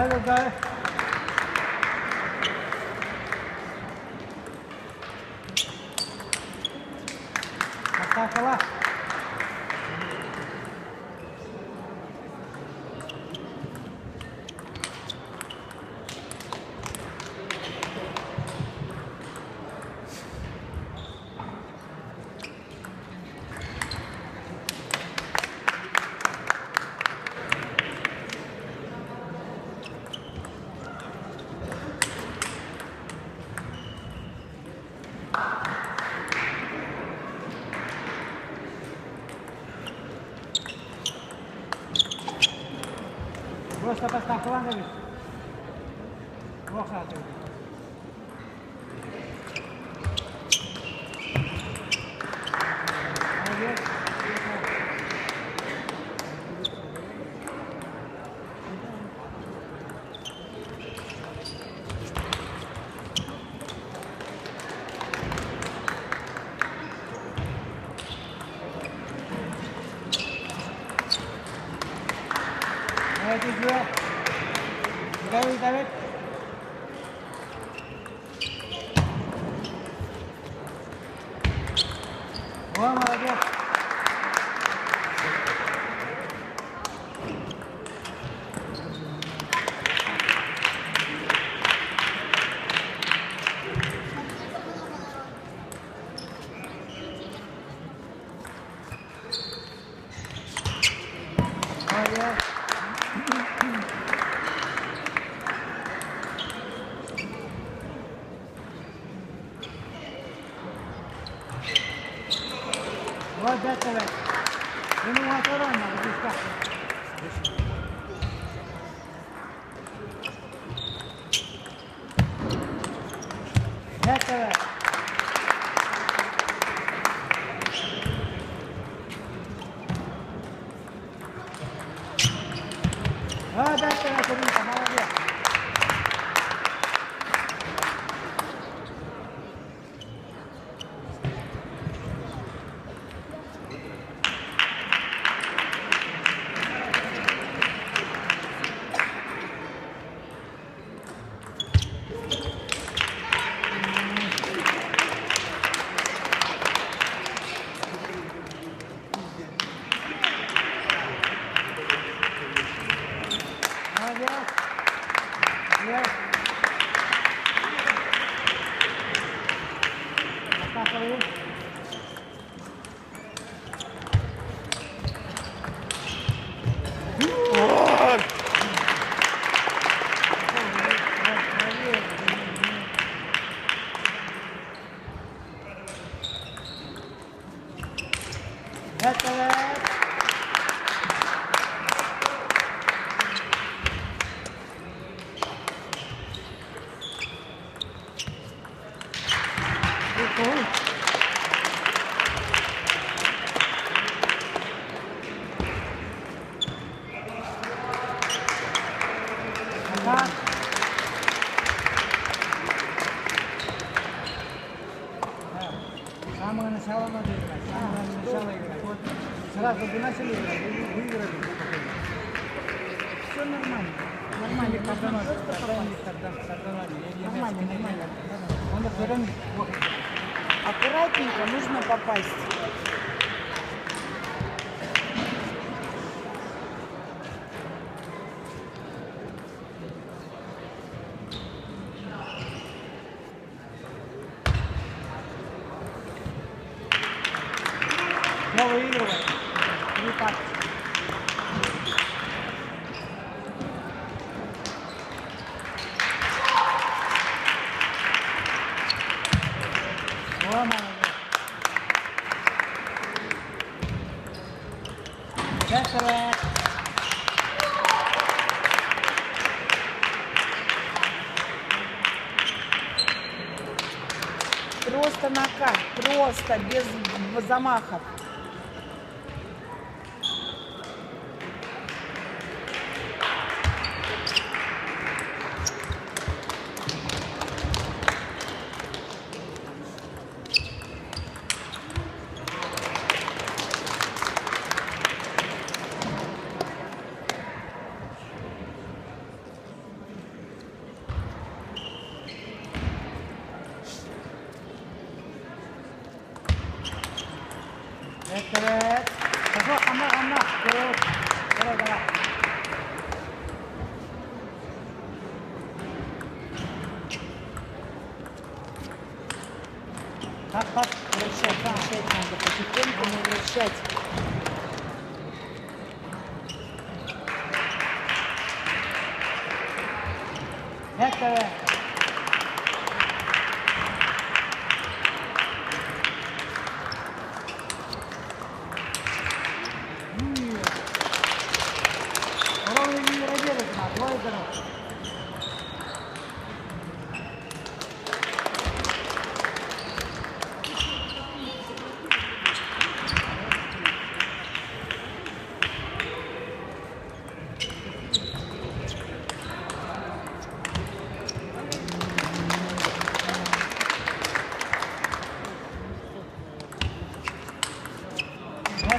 Lugar. Ataca lá. Просто поставь фланговый. Плохо отойди. Молодец. Давайте сделаем. Давид, Давид. О, молодец. Молодец. Вот это вот. Ему мотором надо пускать. Это вот. Вот это вот, Рита, молодец. Yes. Ataca aí. Самое начало надо играть, самое начало играть. Вот сразу бы начали играть, выиграли. Все нормально. Нормально, когда надо. Нормально. Он отвернет. Аккуратненько, нужно попасть. Я выигрываю. 3 партии. О, молодец. Четверть. Просто накат, просто, без замахов. Evet. Kafa ama. Evet. Evet. Так. Вращать надо потихоньку, но вращать. Evet. Ровно не работает, твой дорог.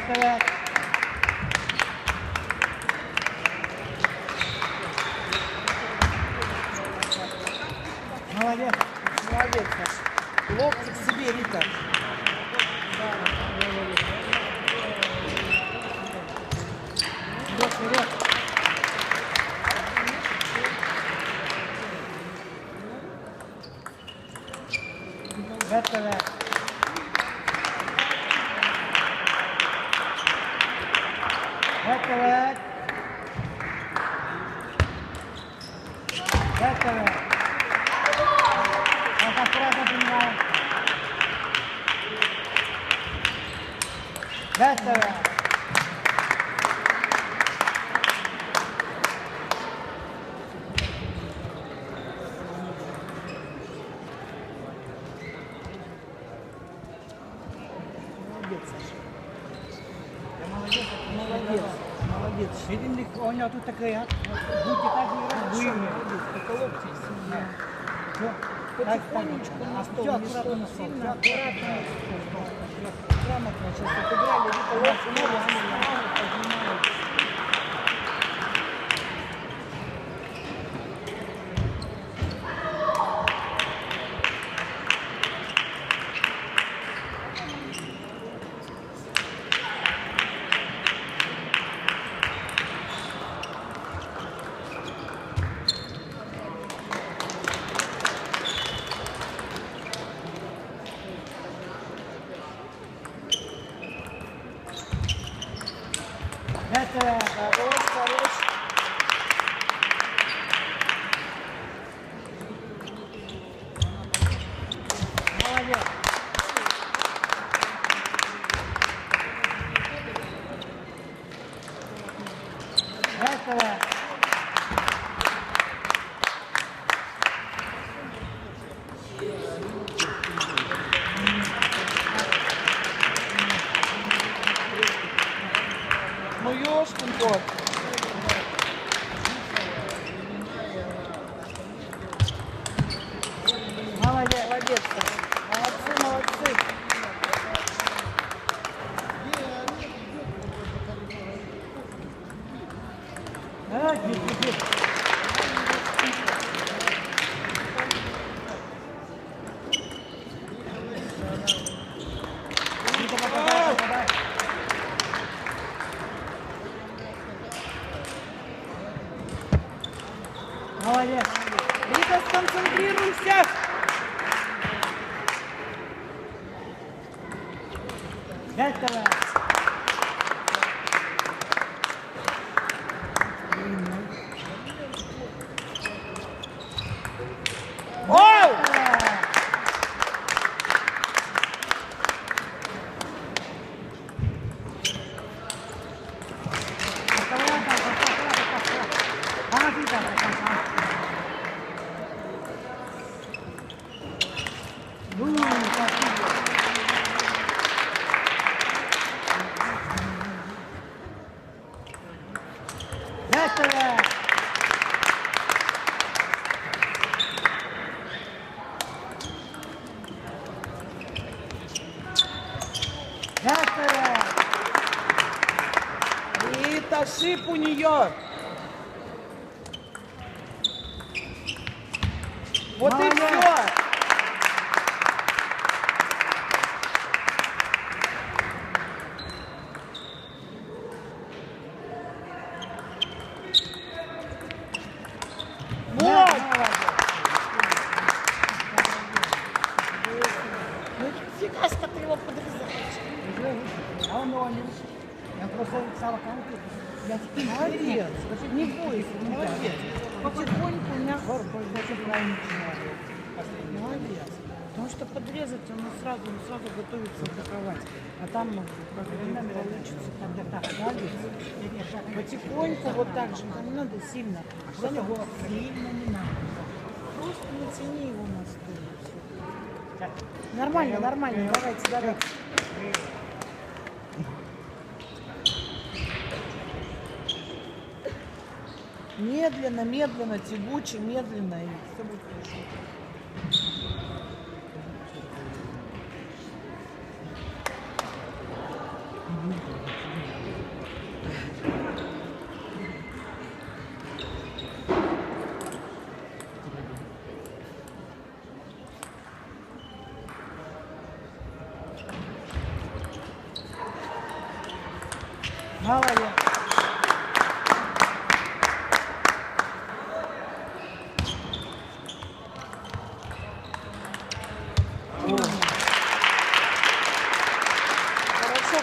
Evet. Молодец. Молодец, Саша. Локти к себе, Рита. Вперед. Evet. Evet. Evet. Аккуратно принимаем. Evet. Молодец, Саша. Молодец. Молодец. Молодец. Единlik oynatı takıya. Bu kitap bir Хорошо, büyük. молодец. Только локти сильнее. Потихонечку на стол, Все не аккуратно на стол, стол. сильно, аккуратно на стол. Грамотно сейчас отыграли, Рита локти ноги поднимают. Evet. Хорош, хорош. Молодец. Evet. Ну, ёшкин кот. Молодец. Молодец, Саша. Молодцы, молодцы. Evet. Git. Попадай. Молодец. Рита, сконцентрируйся. Evet. Оу! Рита, шип у нее. Вот и Молодец. все. подрезать. А он его не учит. Я просто собакам. Я Молодец. Не бойся, молодец. Потихоньку, мягко. Очень правильно начинаю. Молодец. Потому что подрезать он сразу готовится атаковать. А там как бы получится тогда так молодец. Потихоньку вот так же. Не надо сильно. Сильно не надо. Просто натяни его на стол. Нормально, нормально. Давайте. Медленно, тягуче, медленно, и все будет хорошо. Молодец.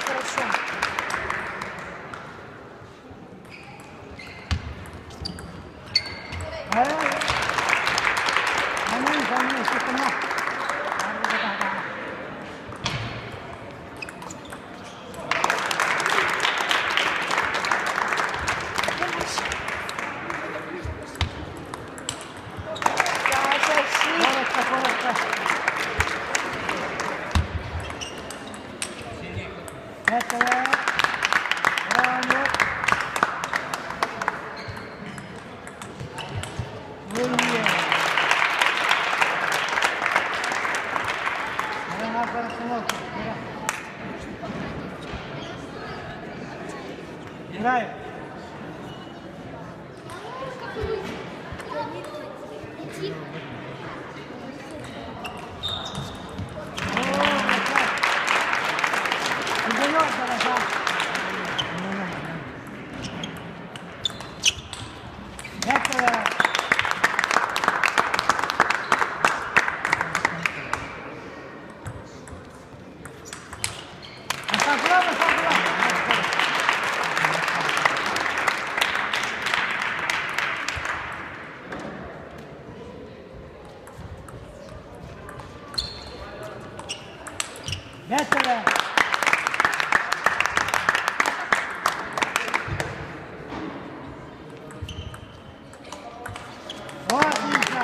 Хорошо. Играй. Готово. Отлично.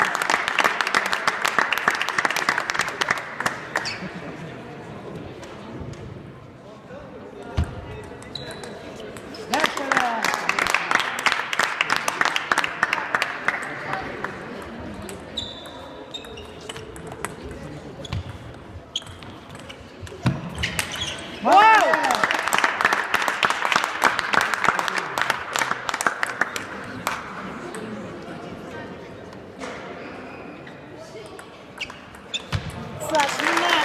Готово. Вау! Саш, не надо!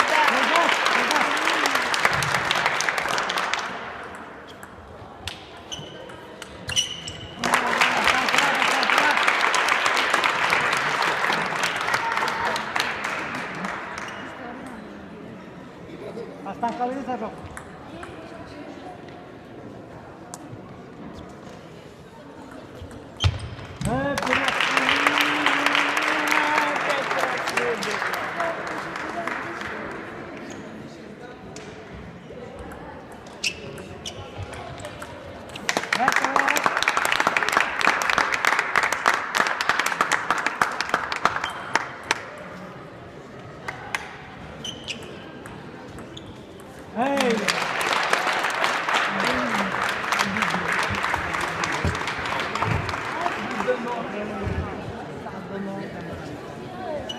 Поставь колесо,